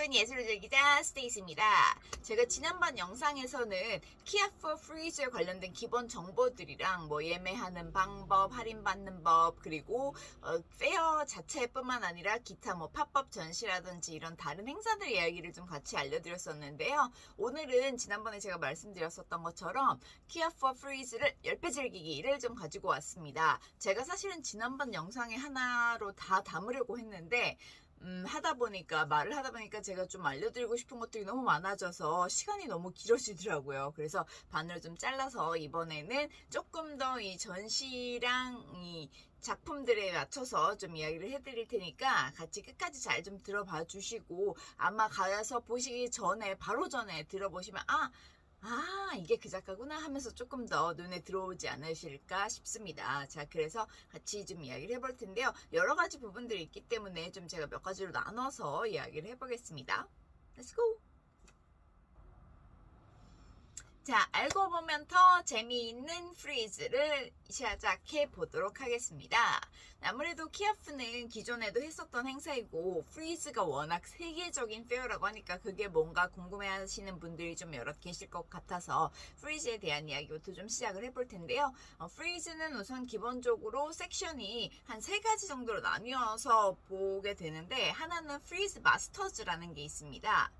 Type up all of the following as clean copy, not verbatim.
여러분, 예술을 즐기자 스테이스입니다. 제가 지난번 영상에서는 키아 포 프리즈에 관련된 기본 정보들이랑 뭐 예매하는 방법, 할인받는 법, 그리고 페어 자체뿐만 아니라 기타 뭐 팝업 전시라든지 이런 다른 행사들 이야기를 좀 같이 알려드렸었는데요. 오늘은 지난번에 제가 말씀드렸었던 것처럼 키아 포 프리즈를 10배 즐기기를 좀 가지고 왔습니다. 제가 사실은 지난번 영상에 하나로 다 담으려고 했는데 말을 하다 보니까 제가 좀 알려드리고 싶은 것들이 너무 많아져서 시간이 너무 길어지더라고요. 그래서 반으로 좀 잘라서 이번에는 조금 더 이 전시랑 이 작품들에 맞춰서 좀 이야기를 해드릴 테니까 같이 끝까지 잘 좀 들어봐 주시고, 아마 가서 보시기 전에, 바로 전에 들어보시면 이게 그 작가구나 하면서 조금 더 눈에 들어오지 않으실까 싶습니다. 자, 그래서 같이 좀 이야기를 해볼 텐데요. 여러 가지 부분들이 있기 때문에 좀 제가 몇 가지로 나눠서 이야기를 해보겠습니다. Let's go! 자, 알고 보면 더 재미있는 프리즈를 시작해 보도록 하겠습니다. 아무래도 키아프는 기존에도 했었던 행사이고 프리즈가 워낙 세계적인 페어라고 하니까 그게 뭔가 궁금해 하시는 분들이 좀 여러 계실 것 같아서 프리즈에 대한 이야기부터 좀 시작을 해볼 텐데요. 프리즈는 우선 기본적으로 섹션이 한 3가지 정도로 나뉘어서 보게 되는데, 하나는 프리즈 마스터즈라는 게 있습니다.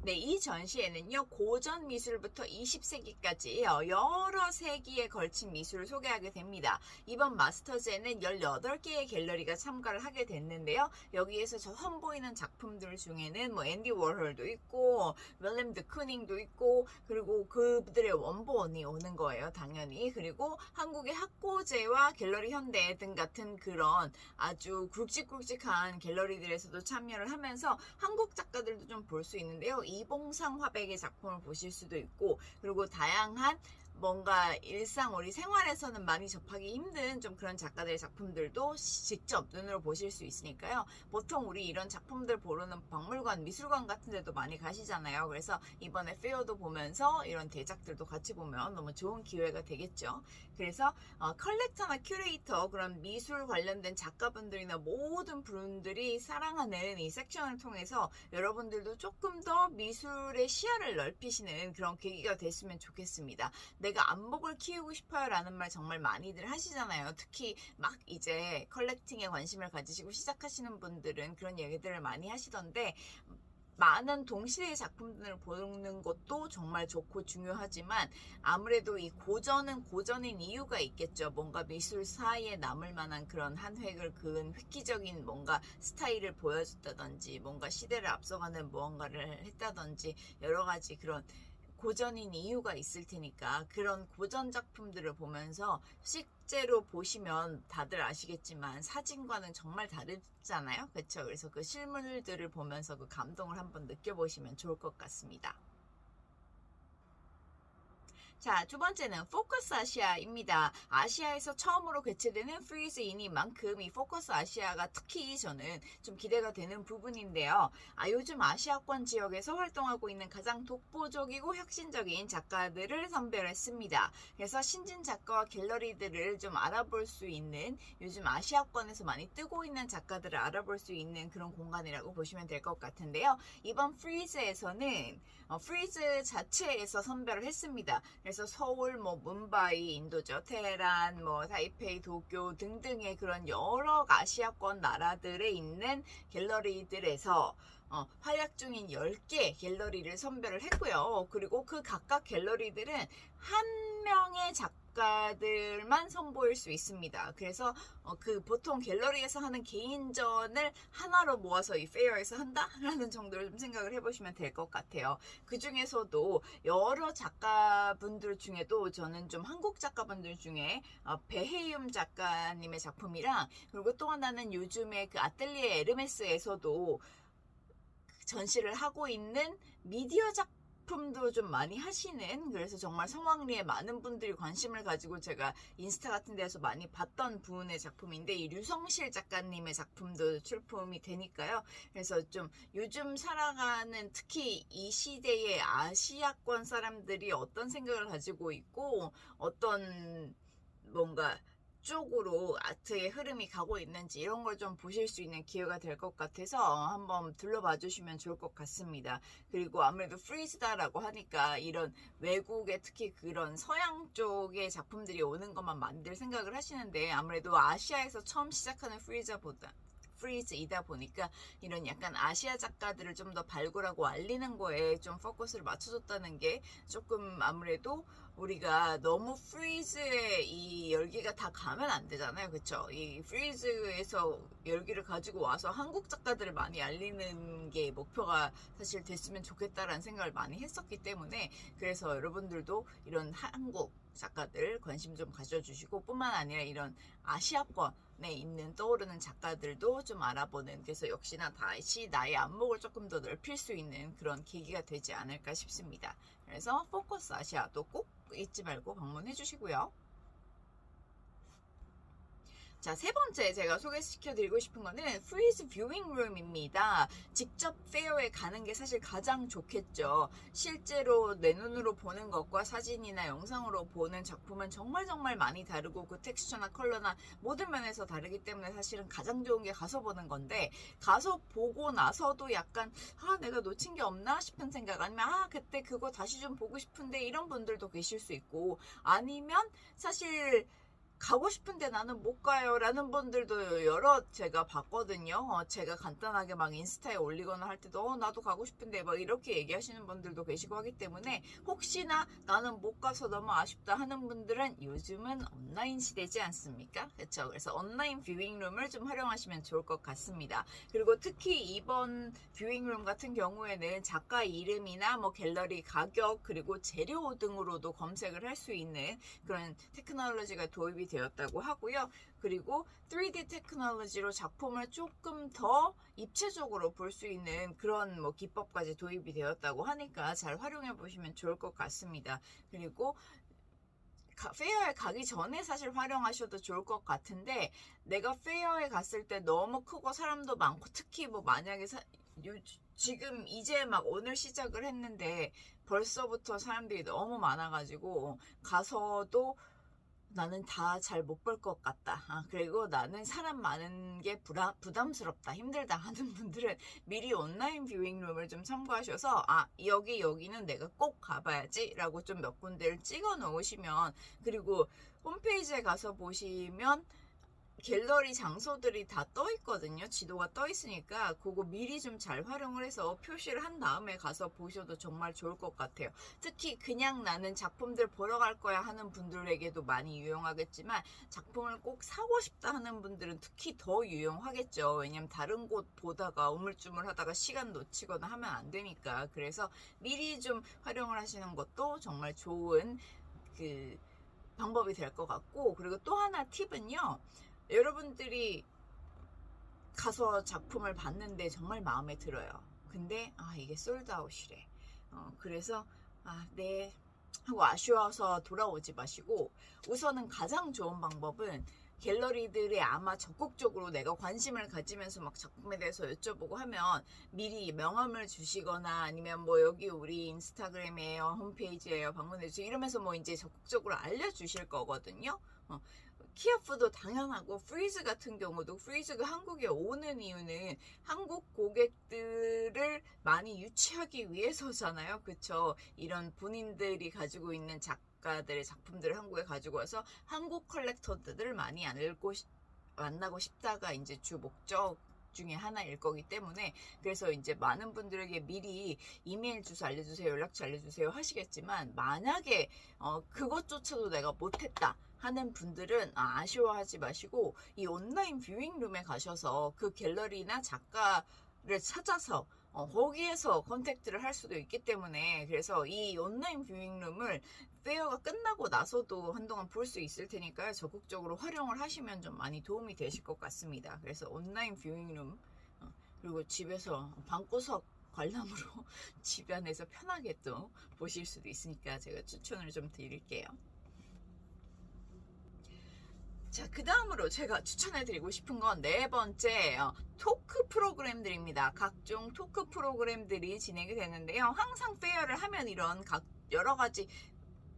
네, 이 전시에는요, 고전 미술부터 20세기까지 여러 세기에 걸친 미술을 소개하게 됩니다. 이번 마스터즈에는 18개의 갤러리가 참가를 하게 됐는데요. 여기에서 저 선보이는 작품들 중에는 뭐 앤디 워홀도 있고, 윌렘 드 쿠닝도 있고, 그리고 그들의 원본이 오는 거예요, 당연히. 그리고 한국의 학고제와 갤러리 현대 등 같은 그런 아주 굵직굵직한 갤러리들에서도 참여를 하면서 한국 작가들도 좀 볼 수 있는데요. 이봉상 화백의 작품을 보실 수도 있고, 그리고 다양한 뭔가 일상 우리 생활에서는 많이 접하기 힘든 좀 그런 작가들의 작품들도 직접 눈으로 보실 수 있으니까요. 보통 우리 이런 작품들 보러는 박물관, 미술관 같은 데도 많이 가시잖아요. 그래서 이번에 페어도 보면서 이런 대작들도 같이 보면 너무 좋은 기회가 되겠죠. 그래서 컬렉터나 큐레이터, 그런 미술 관련된 작가분들이나 모든 분들이 사랑하는 이 섹션을 통해서 여러분들도 조금 더 미술의 시야를 넓히시는 그런 계기가 됐으면 좋겠습니다. 내가 안목을 키우고 싶어요 라는 말 정말 많이들 하시잖아요. 특히 막 이제 컬렉팅에 관심을 가지시고 시작하시는 분들은 그런 얘기들을 많이 하시던데, 많은 동시대의 작품들을 보는 것도 정말 좋고 중요하지만 아무래도 이 고전은 고전인 이유가 있겠죠. 뭔가 미술 사이에 남을 만한 그런 한 획을 그은 획기적인 뭔가 스타일을 보여줬다든지, 뭔가 시대를 앞서가는 무언가를 했다든지, 여러 가지 그런 고전인 이유가 있을 테니까 그런 고전 작품들을 보면서 실제로 보시면 다들 아시겠지만 사진과는 정말 다르잖아요. 그렇죠? 그래서 그 실물들을 보면서 그 감동을 한번 느껴보시면 좋을 것 같습니다. 자, 두 번째는 포커스 아시아입니다. 아시아에서 처음으로 개최되는 프리즈이니만큼 이 포커스 아시아가 특히 저는 좀 기대가 되는 부분인데요. 요즘 아시아권 지역에서 활동하고 있는 가장 독보적이고 혁신적인 작가들을 선별했습니다. 그래서 신진 작가와 갤러리들을 좀 알아볼 수 있는, 요즘 아시아권에서 많이 뜨고 있는 작가들을 알아볼 수 있는 그런 공간이라고 보시면 될 것 같은데요. 이번 프리즈에서는 프리즈 자체에서 선별을 했습니다. 그래서 서울, 뭄바이, 인도죠, 테헤란, 타이페이, 도쿄 등등의 그런 여러 아시아권 나라들에 있는 갤러리들에서 활약 중인 10개 갤러리를 선별을 했고요. 그리고 그 각각 갤러리들은 한 명의 작가들만 선보일 수 있습니다. 그래서 그 보통 갤러리에서 하는 개인전을 하나로 모아서 이 페어에서 한다라는 정도로 좀 생각을 해보시면 될 것 같아요. 그 중에서도 여러 작가분들 중에도 저는 좀 한국 작가분들 중에 배혜윤 작가님의 작품이랑, 그리고 또 하나는 요즘에 그 아틀리에 에르메스에서도 전시를 하고 있는 미디어 작품도 좀 많이 하시는, 그래서 정말 성황리에 많은 분들이 관심을 가지고 제가 인스타 같은 데서 많이 봤던 분의 작품인데, 이 류성실 작가님의 작품도 출품이 되니까요. 그래서 좀 요즘 살아가는 특히 이 시대의 아시아권 사람들이 어떤 생각을 가지고 있고 어떤 뭔가 어쪽으로 아트의 흐름이 가고 있는지 이런 걸 좀 보실 수 있는 기회가 될 것 같아서 한번 둘러봐 주시면 좋을 것 같습니다. 그리고 아무래도 프리즈다라고 하니까 이런 외국의 특히 그런 서양 쪽의 작품들이 오는 것만 만들 생각을 하시는데 아무래도 아시아에서 처음 시작하는 프리즈이다 보니까 이런 약간 아시아 작가들을 좀 더 발굴하고 알리는 거에 좀 포커스를 맞춰줬다는 게 조금 아무래도 우리가 너무 프리즈에 이 열기가 다 가면 안 되잖아요. 그쵸? 이 프리즈에서 열기를 가지고 와서 한국 작가들을 많이 알리는 게 목표가 사실 됐으면 좋겠다라는 생각을 많이 했었기 때문에 그래서 여러분들도 이런 한국 작가들 관심 좀 가져주시고 뿐만 아니라 이런 아시아권에 있는 떠오르는 작가들도 좀 알아보는 그래서 역시나 다시 나의 안목을 조금 더 넓힐 수 있는 그런 계기가 되지 않을까 싶습니다. 그래서 포커스 아시아도 꼭 잊지 말고 방문해 주시고요. 자, 세 번째 제가 소개시켜 드리고 싶은 거는 프리즈 뷰잉 룸입니다. 직접 페어에 가는 게 사실 가장 좋겠죠. 실제로 내 눈으로 보는 것과 사진이나 영상으로 보는 작품은 정말 많이 다르고 그 텍스처나 컬러나 모든 면에서 다르기 때문에 사실은 가장 좋은 게 가서 보는 건데 가서 보고 나서도 약간 내가 놓친 게 없나 싶은 생각 아니면 그때 그거 다시 좀 보고 싶은데 이런 분들도 계실 수 있고 아니면 사실 가고 싶은데 나는 못 가요 라는 분들도 여러 제가 봤거든요. 제가 간단하게 막 인스타에 올리거나 할 때도 나도 가고 싶은데 막 이렇게 얘기하시는 분들도 계시고 하기 때문에 혹시나 나는 못 가서 너무 아쉽다 하는 분들은 요즘은 온라인 시대지 않습니까? 그렇죠. 그래서 온라인 뷰잉룸을 좀 활용하시면 좋을 것 같습니다. 그리고 특히 이번 뷰잉룸 같은 경우에는 작가 이름이나 뭐 갤러리 가격 그리고 재료 등으로도 검색을 할 수 있는 그런 테크놀로지가 도입이 되었다고 하고요. 그리고 3D 테크놀로지로 작품을 조금 더 입체적으로 볼 수 있는 그런 뭐 기법까지 도입이 되었다고 하니까 잘 활용해 보시면 좋을 것 같습니다. 그리고 페어에 가기 전에 사실 활용하셔도 좋을 것 같은데 내가 페어에 갔을 때 너무 크고 사람도 많고 특히 뭐 만약에 지금 이제 막 오늘 시작을 했는데 벌써부터 사람들이 너무 많아가지고 가서도 나는 다 잘 못 볼 것 같다. 그리고 나는 사람 많은 게 부담스럽다, 힘들다 하는 분들은 미리 온라인 뷰잉룸을 좀 참고하셔서 여기는 내가 꼭 가봐야지 라고 좀 몇 군데를 찍어 놓으시면 그리고 홈페이지에 가서 보시면 갤러리 장소들이 다 떠 있거든요. 지도가 떠 있으니까 그거 미리 좀 잘 활용을 해서 표시를 한 다음에 가서 보셔도 정말 좋을 것 같아요. 특히 그냥 나는 작품들 보러 갈 거야 하는 분들에게도 많이 유용하겠지만 작품을 꼭 사고 싶다 하는 분들은 특히 더 유용하겠죠. 왜냐면 다른 곳 보다가 우물쭈물 하다가 시간 놓치거나 하면 안 되니까. 그래서 미리 좀 활용을 하시는 것도 정말 좋은 그 방법이 될 것 같고 그리고 또 하나 팁은요. 여러분들이 가서 작품을 봤는데 정말 마음에 들어요. 근데 이게 솔드아웃이래. 그래서 네 하고 아쉬워서 돌아오지 마시고 우선은 가장 좋은 방법은 갤러리들이 아마 적극적으로 내가 관심을 가지면서 막 작품에 대해서 여쭤보고 하면 미리 명함을 주시거나 아니면 뭐 여기 우리 인스타그램이에요, 홈페이지에요, 방문해주세요 이러면서 뭐 이제 적극적으로 알려주실 거거든요. 키아프도 당연하고 프리즈 같은 경우도 프리즈가 한국에 오는 이유는 한국 고객들을 많이 유치하기 위해서잖아요. 그쵸? 이런 본인들이 가지고 있는 작가들의 작품들을 한국에 가지고 와서 한국 컬렉터들을 많이 만나고 싶다가 이제 주 목적 중에 하나일 거기 때문에 그래서 이제 많은 분들에게 미리 이메일 주소 알려주세요, 연락처 알려주세요 하시겠지만 만약에 그것조차도 내가 못했다 하는 분들은 아쉬워하지 마시고 이 온라인 뷰잉룸에 가셔서 그 갤러리나 작가를 찾아서 거기에서 컨택트를 할 수도 있기 때문에 그래서 이 온라인 뷰잉룸을 페어가 끝나고 나서도 한동안 볼 수 있을 테니까요. 적극적으로 활용을 하시면 좀 많이 도움이 되실 것 같습니다. 그래서 온라인 뷰잉룸 그리고 집에서 방구석 관람으로 집 안에서 편하게 또 보실 수도 있으니까 제가 추천을 좀 드릴게요. 자, 그 다음으로 제가 추천해드리고 싶은 건 네 번째 토크 프로그램들입니다. 각종 토크 프로그램들이 진행이 되는데요. 항상 페어를 하면 이런 여러 가지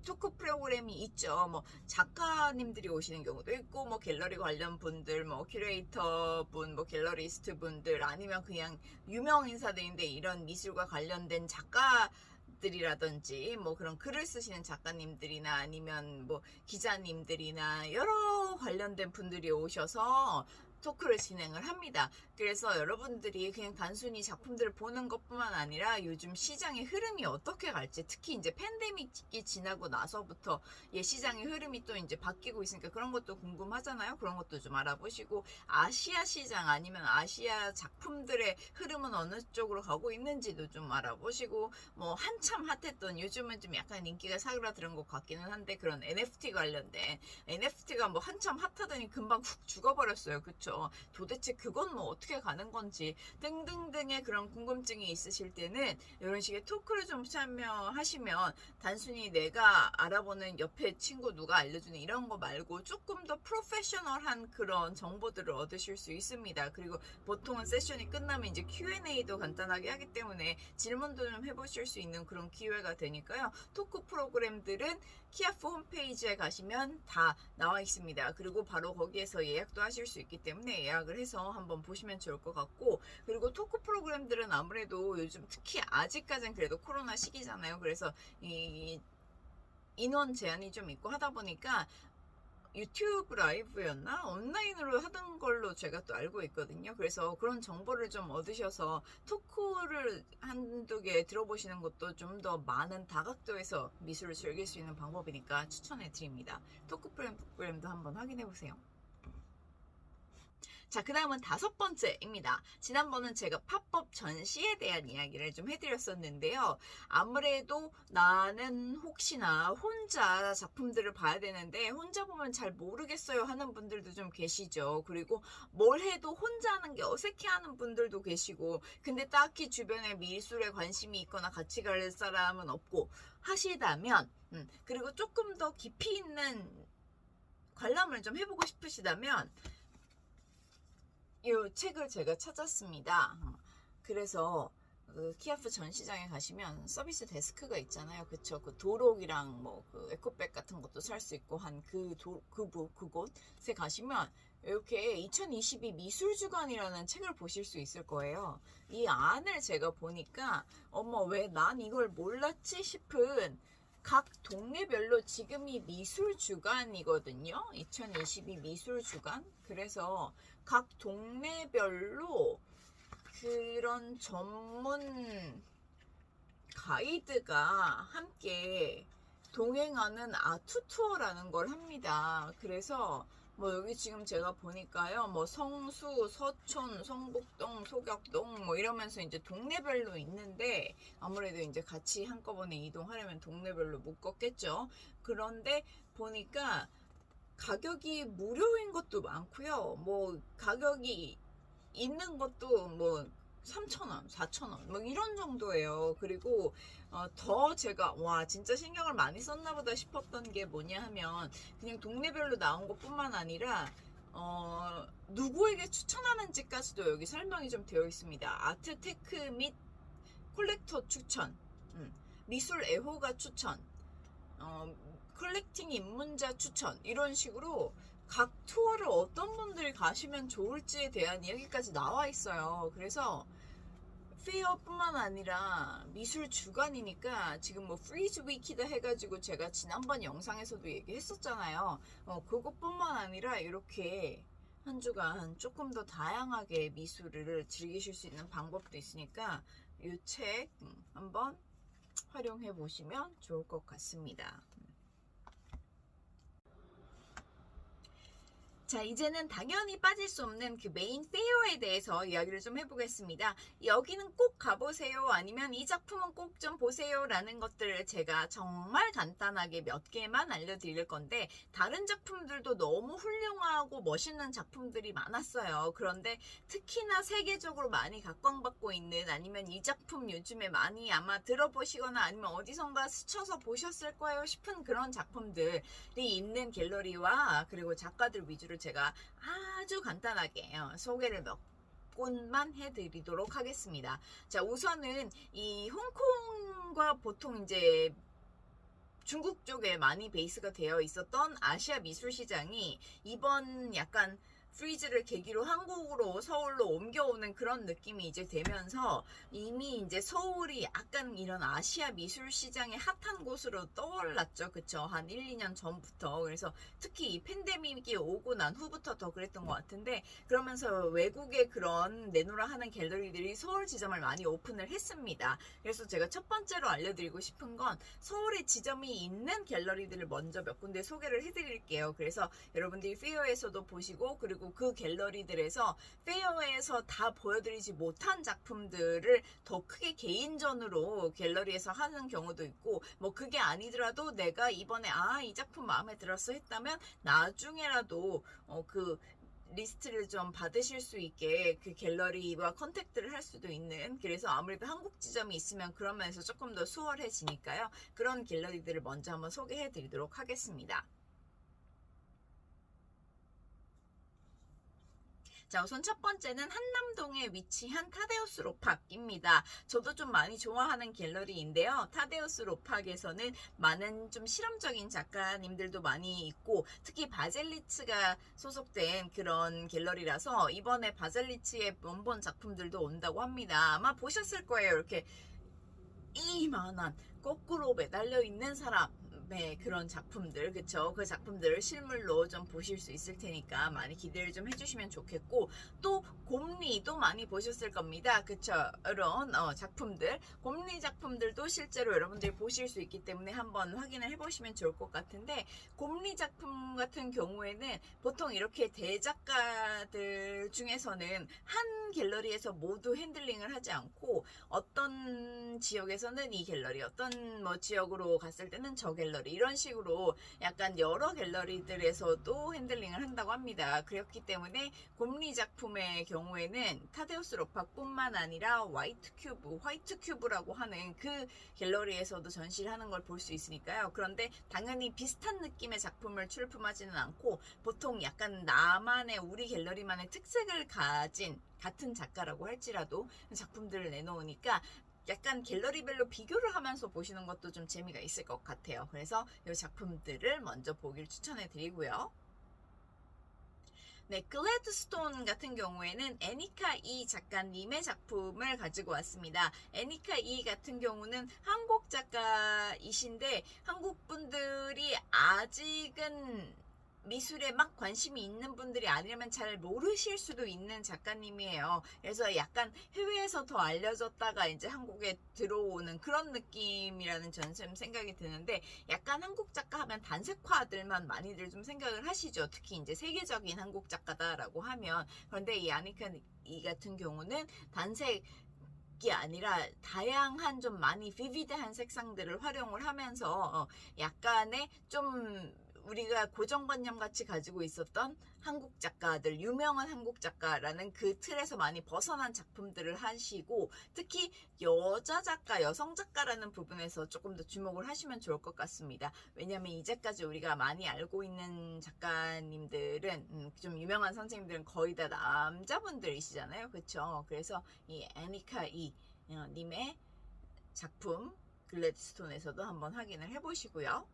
토크 프로그램이 있죠. 뭐 작가님들이 오시는 경우도 있고, 뭐 갤러리 관련 분들, 뭐 큐레이터 분, 뭐 갤러리스트 분들, 아니면 그냥 유명 인사들인데 이런 미술과 관련된 작가들이라든지 뭐 그런 글을 쓰시는 작가님들이나 아니면 뭐 기자님들이나 여러 관련된 분들이 오셔서 토크를 진행을 합니다. 그래서 여러분들이 그냥 단순히 작품들을 보는 것뿐만 아니라 요즘 시장의 흐름이 어떻게 갈지, 특히 이제 팬데믹이 지나고 나서부터 시장의 흐름이 또 이제 바뀌고 있으니까 그런 것도 궁금하잖아요. 그런 것도 좀 알아보시고, 아시아 시장 아니면 아시아 작품들의 흐름은 어느 쪽으로 가고 있는지도 좀 알아보시고, 뭐 한참 핫했던, 요즘은 좀 약간 인기가 사그라드는 것 같기는 한데, 그런 NFT 관련된, NFT가 뭐 한참 핫하더니 금방 훅 죽어버렸어요. 그쵸? 도대체 그건 뭐 어떻게 가는 건지 등등등의 그런 궁금증이 있으실 때는 이런 식의 토크를 좀 참여하시면, 단순히 내가 알아보는 옆에 친구 누가 알려주는 이런 거 말고 조금 더 프로페셔널한 그런 정보들을 얻으실 수 있습니다. 그리고 보통은 세션이 끝나면 이제 Q&A도 간단하게 하기 때문에 질문도 좀 해보실 수 있는 그런 기회가 되니까요. 토크 프로그램들은 키아프 홈페이지에 가시면 다 나와 있습니다. 그리고 바로 거기에서 예약도 하실 수 있기 때문에 예약을 해서 한번 보시면 좋을 것 같고, 그리고 토크 프로그램들은 아무래도 요즘 특히 아직까지는 그래도 코로나 시기잖아요. 그래서 이 인원 제한이 좀 있고 하다 보니까 유튜브 라이브였나? 온라인으로 하던 걸로 제가 또 알고 있거든요. 그래서 그런 정보를 좀 얻으셔서 토크를 한두 개 들어보시는 것도 좀 더 많은 다각도에서 미술을 즐길 수 있는 방법이니까 추천해 드립니다. 토크 프로그램도 한번 확인해 보세요. 자, 그 다음은 5번째입니다. 지난번은 제가 팝업 전시에 대한 이야기를 좀 해드렸었는데요. 아무래도 나는 혹시나 혼자 작품들을 봐야 되는데 혼자 보면 잘 모르겠어요 하는 분들도 좀 계시죠. 그리고 뭘 해도 혼자 하는 게 어색해하는 분들도 계시고, 근데 딱히 주변에 미술에 관심이 있거나 같이 갈 사람은 없고 하시다면, 그리고 조금 더 깊이 있는 관람을 좀 해보고 싶으시다면 이 책을 제가 찾았습니다. 그래서 그 키아프 전시장에 가시면 서비스 데스크가 있잖아요. 그쵸? 그 도록이랑 뭐 그 에코백 같은 것도 살 수 있고 한 그곳에 가시면 이렇게 2022 미술주간이라는 책을 보실 수 있을 거예요. 이 안을 제가 보니까 어머, 왜 난 이걸 몰랐지 싶은 각 동네별로 지금이 미술주간이거든요. 2022 미술주간. 그래서 각 동네별로 그런 전문 가이드가 함께 동행하는 아트 투어라는 걸 합니다. 그래서 뭐 여기 지금 제가 보니까요, 뭐 성수, 서촌, 성북동, 소격동 뭐 이러면서 이제 동네별로 있는데, 아무래도 이제 같이 한꺼번에 이동하려면 동네별로 묶었겠죠. 그런데 보니까 가격이 무료인 것도 많고요. 뭐 가격이 있는 것도 뭐 3,000원, 4,000원 뭐 이런 정도예요. 그리고 더 제가 와 진짜 신경을 많이 썼나 보다 싶었던 게 뭐냐 하면, 그냥 동네별로 나온 것뿐만 아니라 누구에게 추천하는지까지도 여기 설명이 좀 되어 있습니다. 아트테크 및 콜렉터 추천, 미술 애호가 추천, 컬렉팅 입문자 추천, 이런 식으로 각 투어를 어떤 분들이 가시면 좋을지에 대한 이야기까지 나와 있어요. 그래서 페어뿐만 아니라 미술 주간이니까 지금 뭐 프리즈 위키다 해가지고 제가 지난번 영상에서도 얘기했었잖아요. 그것뿐만 아니라 이렇게 한 주간 조금 더 다양하게 미술을 즐기실 수 있는 방법도 있으니까 이 책 한번 활용해 보시면 좋을 것 같습니다. 자, 이제는 당연히 빠질 수 없는 그 메인 페어에 대해서 이야기를 좀 해보겠습니다. 여기는 꼭 가보세요, 아니면 이 작품은 꼭 좀 보세요 라는 것들을 제가 정말 간단하게 몇 개만 알려드릴 건데, 다른 작품들도 너무 훌륭하고 멋있는 작품들이 많았어요. 그런데 특히나 세계적으로 많이 각광받고 있는, 아니면 이 작품 요즘에 많이 아마 들어보시거나 아니면 어디선가 스쳐서 보셨을 거예요 싶은 그런 작품들이 있는 갤러리와 그리고 작가들 위주로 제가 아주 간단하게 소개를 몇 곳만 해드리도록 하겠습니다. 자, 우선은 이 홍콩과 보통 이제 중국 쪽에 많이 베이스가 되어 있었던 아시아 미술 시장이 이번 약간 프리즈를 계기로 한국으로 서울로 옮겨오는 그런 느낌이 이제 되면서 이미 이제 서울이 약간 이런 아시아 미술 시장의 핫한 곳으로 떠올랐죠. 그쵸? 한 1, 2년 전부터. 그래서 특히 이 팬데믹이 오고 난 후부터 더 그랬던 것 같은데 그러면서 외국의 그런 내노라 하는 갤러리들이 서울 지점을 많이 오픈을 했습니다. 그래서 제가 첫 번째로 알려드리고 싶은 건 서울에 지점이 있는 갤러리들을 먼저 몇 군데 소개를 해드릴게요. 그래서 여러분들이 페어에서도 보시고 그리고 그 갤러리들에서 페어에서 다 보여드리지 못한 작품들을 더 크게 개인전으로 갤러리에서 하는 경우도 있고 뭐 그게 아니더라도 내가 이번에 이 작품 마음에 들었어 했다면 나중에라도 그 리스트를 좀 받으실 수 있게 그 갤러리와 컨택트를 할 수도 있는 그래서 아무래도 한국 지점이 있으면 그런 면에서 조금 더 수월해지니까요. 그런 갤러리들을 먼저 한번 소개해 드리도록 하겠습니다. 자, 우선 첫 번째는 한남동에 위치한 타데우스 로팍입니다. 저도 좀 많이 좋아하는 갤러리인데요. 타데우스 로팍에서는 많은 좀 실험적인 작가님들도 많이 있고 특히 바젤리츠가 소속된 그런 갤러리라서 이번에 바젤리츠의 원본 작품들도 온다고 합니다. 아마 보셨을 거예요. 이렇게 이만한 거꾸로 매달려 있는 사람의 그런 작품들, 그쵸? 그 작품들을 실물로 좀 보실 수 있을 테니까 많이 기대를 좀 해주시면 좋겠고, 또 곰리도 많이 보셨을 겁니다. 그쵸? 이런 작품들, 곰리 작품들도 실제로 여러분들이 보실 수 있기 때문에 한번 확인을 해보시면 좋을 것 같은데, 곰리 작품 같은 경우에는 보통 이렇게 대작가들 중에서는 한 갤러리에서 모두 핸들링을 하지 않고 어떤 지역에서는 이 갤러리, 어떤 뭐 지역으로 갔을 때는 저 갤러리 이런 식으로 약간 여러 갤러리들에서도 핸들링을 한다고 합니다. 그렇기 때문에 곰리 작품의 경우에는 타데우스 로팍뿐만 아니라 화이트 큐브라고 하는 그 갤러리에서도 전시를 하는 걸 볼 수 있으니까요. 그런데 당연히 비슷한 느낌의 작품을 출품하지는 않고 보통 약간 나만의 우리 갤러리만의 특색을 가진 같은 작가라고 할지라도 작품들을 내놓으니까 약간 갤러리별로 비교를 하면서 보시는 것도 좀 재미가 있을 것 같아요. 그래서 이 작품들을 먼저 보길 추천해 드리고요. 네, 글래드스톤 같은 경우에는 애니카 이 작가님의 작품을 가지고 왔습니다. 애니카 이 같은 경우는 한국 작가이신데 한국 분들이 아직은 미술에 막 관심이 있는 분들이 아니라면 잘 모르실 수도 있는 작가님이에요. 그래서 약간 해외에서 더 알려졌다가 이제 한국에 들어오는 그런 느낌이라는 저는 생각이 드는데 약간 한국 작가 하면 단색화들만 많이들 좀 생각을 하시죠. 특히 이제 세계적인 한국 작가다라고 하면 그런데 이 아니카 이 같은 경우는 단색 이 아니라 다양한 좀 많이 비비드한 색상들을 활용을 하면서 약간의 좀 우리가 고정관념 같이 가지고 있었던 한국 작가들, 유명한 한국 작가라는 그 틀에서 많이 벗어난 작품들을 하시고 특히 여자 작가, 여성 작가라는 부분에서 조금 더 주목을 하시면 좋을 것 같습니다. 왜냐하면 이제까지 우리가 많이 알고 있는 작가님들은 좀 유명한 선생님들은 거의 다 남자분들이시잖아요. 그렇죠? 그래서 이 애니카 이 님의 작품 글래드스톤에서도 한번 확인을 해보시고요.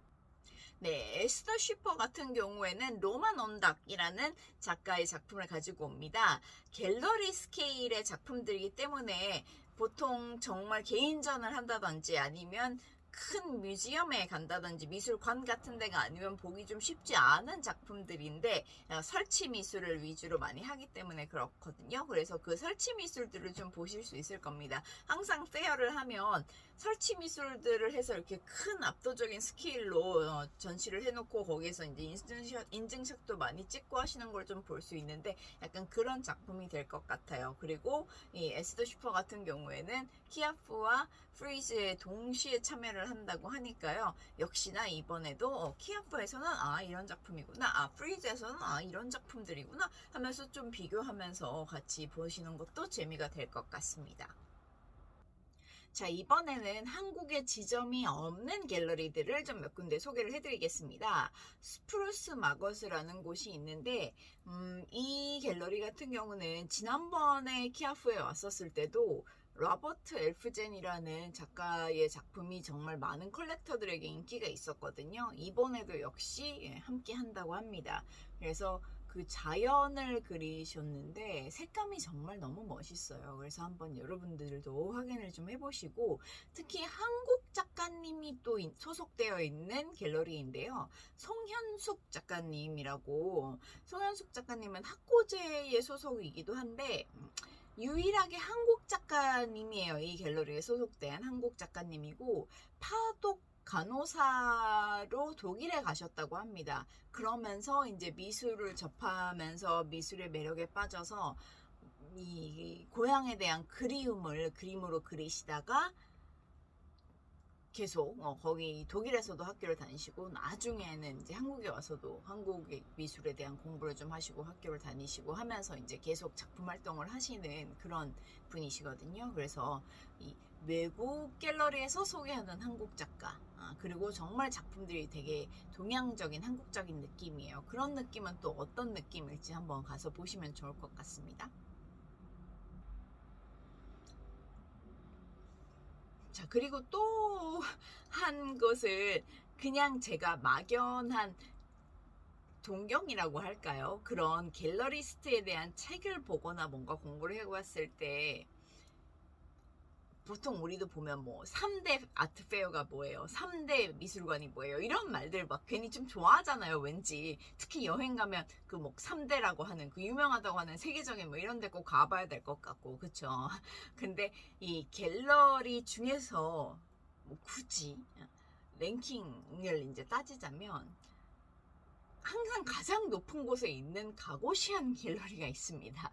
네, 에스더 슈퍼 같은 경우에는 로만 온닥이라는 작가의 작품을 가지고 옵니다. 갤러리 스케일의 작품들이기 때문에 보통 정말 개인전을 한다든지 아니면 큰 뮤지엄에 간다든지 미술관 같은 데가 아니면 보기 좀 쉽지 않은 작품들인데 설치 미술을 위주로 많이 하기 때문에 그렇거든요. 그래서 그 설치 미술들을 좀 보실 수 있을 겁니다. 항상 페어를 하면 설치 미술들을 해서 이렇게 큰 압도적인 스케일로 전시를 해놓고 거기에서 이제 인증샷도 많이 찍고 하시는 걸 좀 볼 수 있는데 약간 그런 작품이 될 것 같아요. 그리고 이 에스더 슈퍼 같은 경우에는 키아프와 프리즈에 동시에 참여를 한다고 하니까요. 역시나 이번에도 키아프에서는 이런 작품이구나, 프리즈에서는 이런 작품들이구나 하면서 좀 비교하면서 같이 보시는 것도 재미가 될 것 같습니다. 자, 이번에는 한국에 지점이 없는 갤러리들을 좀 몇 군데 소개를 해드리겠습니다. 스프루스 마거스라는 곳이 있는데 이 갤러리 같은 경우는 지난번에 키아프에 왔었을 때도 로버트 엘프젠이라는 작가의 작품이 정말 많은 컬렉터들에게 인기가 있었거든요. 이번에도 역시 함께 한다고 합니다. 그래서 그 자연을 그리셨는데 색감이 정말 너무 멋있어요. 그래서 한번 여러분들도 확인을 좀 해보시고, 특히 한국 작가님이 또 소속되어 있는 갤러리인데요. 송현숙 작가님이라고, 송현숙 작가님은 학고제의 소속이기도 한데 유일하게 한국 작가님이에요. 이 갤러리에 소속된 한국 작가님이고, 파독 간호사로 독일에 가셨다고 합니다. 그러면서 이제 미술을 접하면서 미술의 매력에 빠져서 이 고향에 대한 그리움을 그림으로 그리시다가 계속 거기 독일에서도 학교를 다니시고, 나중에는 이제 한국에 와서도 한국의 미술에 대한 공부를 좀 하시고 학교를 다니시고 하면서 이제 계속 작품 활동을 하시는 그런 분이시거든요. 그래서 이 외국 갤러리에서 소개하는 한국 작가, 그리고 정말 작품들이 되게 동양적인 한국적인 느낌이에요. 그런 느낌은 또 어떤 느낌일지 한번 가서 보시면 좋을 것 같습니다. 자, 그리고 또 한 것은 그냥 제가 막연한 동경이라고 할까요? 그런 갤러리스트에 대한 책을 보거나 뭔가 공부를 해왔을 때, 보통 우리도 보면 뭐 3대 아트페어가 뭐예요? 3대 미술관이 뭐예요? 이런 말들 막 괜히 좀 좋아하잖아요, 왠지. 특히 여행 가면 그 뭐 3대라고 하는 그 유명하다고 하는 세계적인 뭐 이런 데 꼭 가봐야 될 것 같고, 그쵸? 근데 이 갤러리 중에서 뭐 굳이 랭킹을 이제 따지자면 항상 가장 높은 곳에 있는 가고시안 갤러리가 있습니다.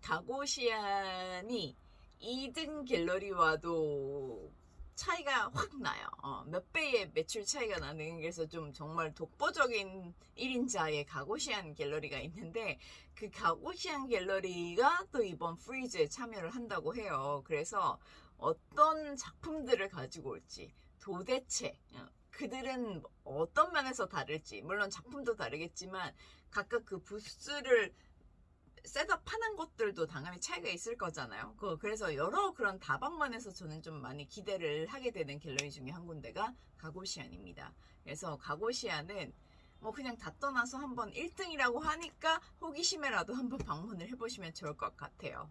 가고시안이 2등 갤러리와도 차이가 확 나요. 몇 배의 매출 차이가 나는, 그래서 좀 정말 독보적인 1인자의 가고시안 갤러리가 있는데, 그 가고시안 갤러리가 또 이번 프리즈에 참여를 한다고 해요. 그래서 어떤 작품들을 가지고 올지, 도대체 그들은 어떤 면에서 다를지, 물론 작품도 다르겠지만 각각 그 부스를 셋업하는 것들도 당연히 차이가 있을 거잖아요. 그래서 여러 그런 다방면에서 저는 좀 많이 기대를 하게 되는 갤러리 중에 한 군데가 가고시안입니다. 그래서 가고시안은 뭐 그냥 다 떠나서 한번 1등이라고 하니까 호기심에라도 한번 방문을 해보시면 좋을 것 같아요.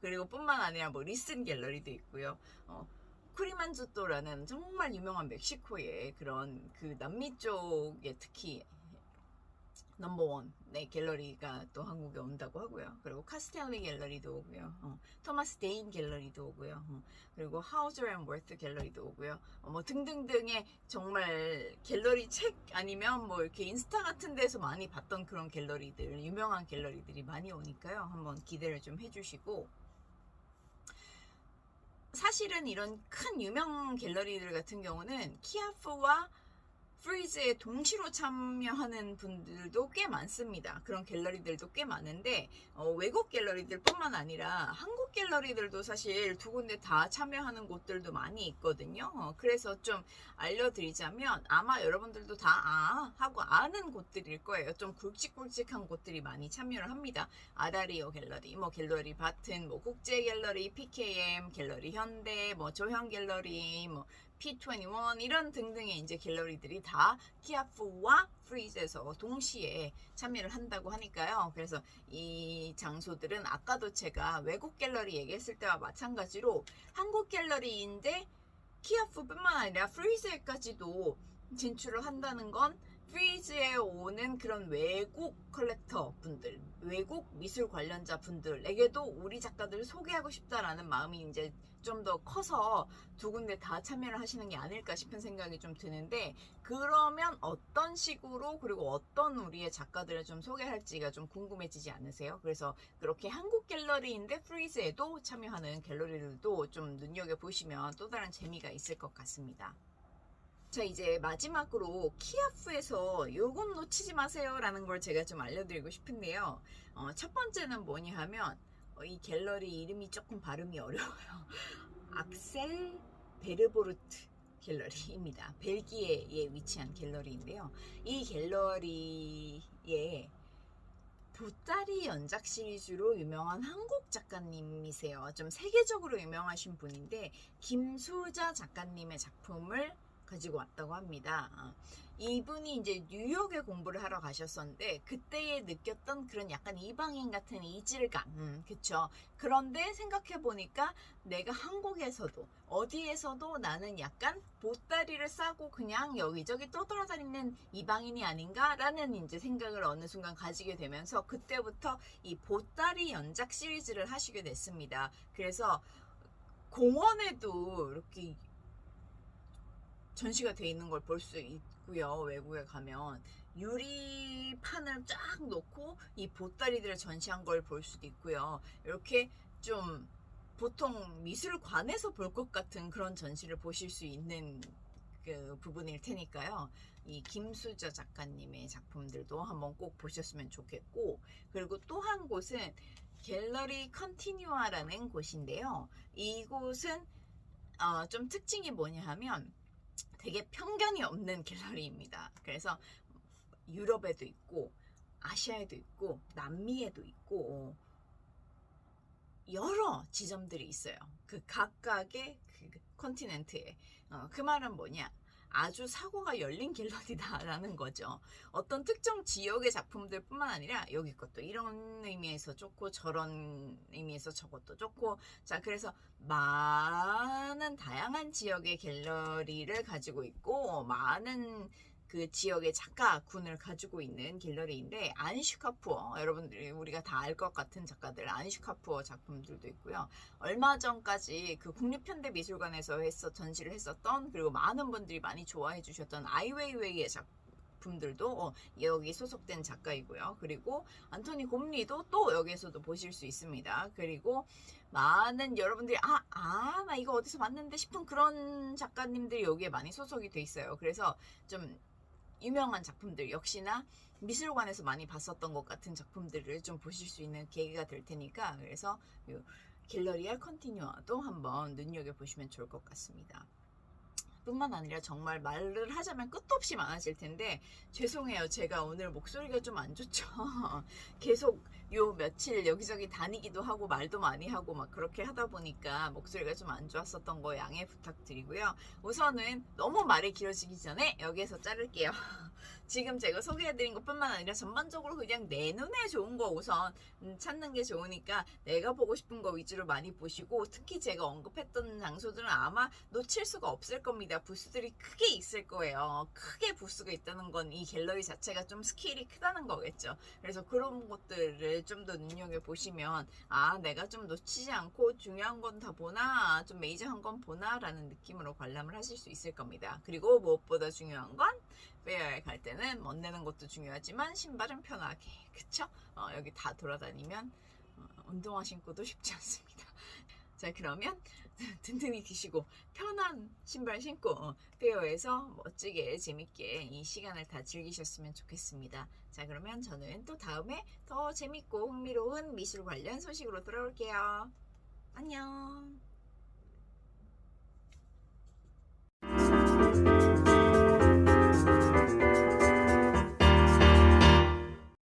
그리고 뿐만 아니라 뭐 리슨 갤러리도 있고요. 쿠리만주토라는 정말 유명한 멕시코의 그런 그 남미 쪽에 특히 넘버원 갤러리가 또 한국에 온다고 하고요. 그리고 카스텔리 갤러리도 오고요. 토마스 데인 갤러리도 오고요. 그리고 하우저 앤 월트 갤러리도 오고요. 뭐 등등등의 정말 갤러리 책 아니면 뭐 이렇게 인스타 같은 데서 많이 봤던 그런 갤러리들, 유명한 갤러리들이 많이 오니까요. 한번 기대를 좀 해주시고, 사실은 이런 큰 유명 갤러리들 같은 경우는 키아프와 프리즈에 동시로 참여하는 분들도 꽤 많습니다. 그런 갤러리들도 꽤 많은데 외국 갤러리들 뿐만 아니라 한국 갤러리들도 사실 두 군데 다 참여하는 곳들도 많이 있거든요. 그래서 좀 알려드리자면 아마 여러분들도 다 하고 아는 곳들일 거예요. 좀 굵직굵직한 곳들이 많이 참여를 합니다. 아다리오 갤러리, 뭐 갤러리 바튼, 뭐 국제 갤러리, PKM, 갤러리 현대, 뭐 조형 갤러리, 뭐 P21 이런 등등의 이제 갤러리들이 다 키아프와 프리즈에서 동시에 참여를 한다고 하니까요. 그래서 이 장소들은 아까도 제가 외국 갤러리 얘기했을 때와 마찬가지로 한국 갤러리인데 키아프뿐만 아니라 프리즈에까지도 진출을 한다는 건 프리즈에 오는 그런 외국 컬렉터 분들, 외국 미술 관련자 분들에게도 우리 작가들을 소개하고 싶다라는 마음이 이제 좀 더 커서 두 군데 다 참여를 하시는 게 아닐까 싶은 생각이 좀 드는데, 그러면 어떤 식으로 그리고 어떤 우리의 작가들을 좀 소개할지가 좀 궁금해지지 않으세요? 그래서 그렇게 한국 갤러리인데 프리즈에도 참여하는 갤러리들도 좀 눈여겨보시면 또 다른 재미가 있을 것 같습니다. 자, 이제 마지막으로 키아프에서 요건 놓치지 마세요 라는 걸 제가 좀 알려드리고 싶은데요. 첫 번째는 뭐냐 하면 이 갤러리 이름이 조금 발음이 어려워요. 악셀 베르보르트 갤러리입니다. 벨기에에 위치한 갤러리인데요. 이 갤러리에 보따리 연작 시리즈로 유명한 한국 작가님이세요. 좀 세계적으로 유명하신 분인데 김수자 작가님의 작품을 가지고 왔다고 합니다. 이분이 이제 뉴욕에 공부를 하러 가셨었는데 그때에 느꼈던 그런 약간 이방인 같은 이질감, 그쵸? 그런데 생각해 보니까 내가 한국에서도 어디에서도 나는 약간 보따리를 싸고 그냥 여기저기 떠돌아다니는 이방인이 아닌가라는 이제 생각을 어느 순간 가지게 되면서 그때부터 이 보따리 연작 시리즈를 하시게 됐습니다. 그래서 공원에도 이렇게 전시가 돼 있는 걸 볼 수 있고요. 외국에 가면 유리판을 쫙 놓고 이 보따리들을 전시한 걸 볼 수도 있고요. 이렇게 좀 보통 미술관에서 볼 것 같은 그런 전시를 보실 수 있는 그 부분일 테니까요. 이 김수저 작가님의 작품들도 한번 꼭 보셨으면 좋겠고, 그리고 또 한 곳은 갤러리 컨티뉴아라는 곳인데요. 이곳은 좀 특징이 뭐냐 하면 되게 편견이 없는 갤러리입니다. 그래서 유럽에도 있고 아시아에도 있고 남미에도 있고 여러 지점들이 있어요. 그 각각의 그 컨티넨트에. 그 말은 뭐냐? 아주 사고가 열린 갤러리다라는 거죠. 어떤 특정 지역의 작품들 뿐만 아니라 여기 것도 이런 의미에서 좋고 저런 의미에서 저것도 좋고, 자, 그래서 많은 다양한 지역의 갤러리를 가지고 있고 많은 그 지역의 작가군을 가지고 있는 갤러리인데, 안슈카푸어, 여러분들이 우리가 다 알 것 같은 작가들 안슈카푸어 작품들도 있고요. 얼마 전까지 그 국립현대미술관에서 전시를 했었던, 그리고 많은 분들이 많이 좋아해 주셨던 아이웨이웨이의 작품들도 여기 소속된 작가이고요. 그리고 안토니 곰리도 또 여기에서도 보실 수 있습니다. 그리고 많은 여러분들이 나 이거 어디서 봤는데 싶은 그런 작가님들이 여기에 많이 소속이 돼 있어요. 그래서 좀 유명한 작품들, 역시나 미술관에서 많이 봤었던 것 같은 작품들을 좀 보실 수 있는 계기가 될 테니까, 그래서 갤러리아 컨티뉴아도 한번 눈여겨보시면 좋을 것 같습니다. 뿐만 아니라 정말 말을 하자면 끝도 없이 많아질 텐데 죄송해요. 제가 오늘 목소리가 좀 안 좋죠. 계속 요 며칠 여기저기 다니기도 하고 말도 많이 하고 막 그렇게 하다 보니까 목소리가 좀 안 좋았었던 거 양해 부탁드리고요. 우선은 너무 말이 길어지기 전에 여기에서 자를게요. 지금 제가 소개해드린 것뿐만 아니라 전반적으로 그냥 내 눈에 좋은 거 우선 찾는 게 좋으니까 내가 보고 싶은 거 위주로 많이 보시고, 특히 제가 언급했던 장소들은 아마 놓칠 수가 없을 겁니다. 부스들이 크게 있을 거예요. 크게 부스가 있다는 건 이 갤러리 자체가 좀 스케일이 크다는 거겠죠. 그래서 그런 것들을 좀 더 눈여겨보시면 내가 좀 놓치지 않고 중요한 건 다 보나, 좀 메이저한 건 보나 라는 느낌으로 관람을 하실 수 있을 겁니다. 그리고 무엇보다 중요한 건 페어에 갈 때는 멋내는 것도 중요하지만 신발은 편하게, 그쵸? 여기 다 돌아다니면 운동화 신고도 쉽지 않습니다. 자, 그러면 든든히 드시고 편한 신발 신고 페어에서 멋지게 재밌게 이 시간을 다 즐기셨으면 좋겠습니다. 자, 그러면 저는 또 다음에 더 재밌고 흥미로운 미술 관련 소식으로 돌아올게요. 안녕.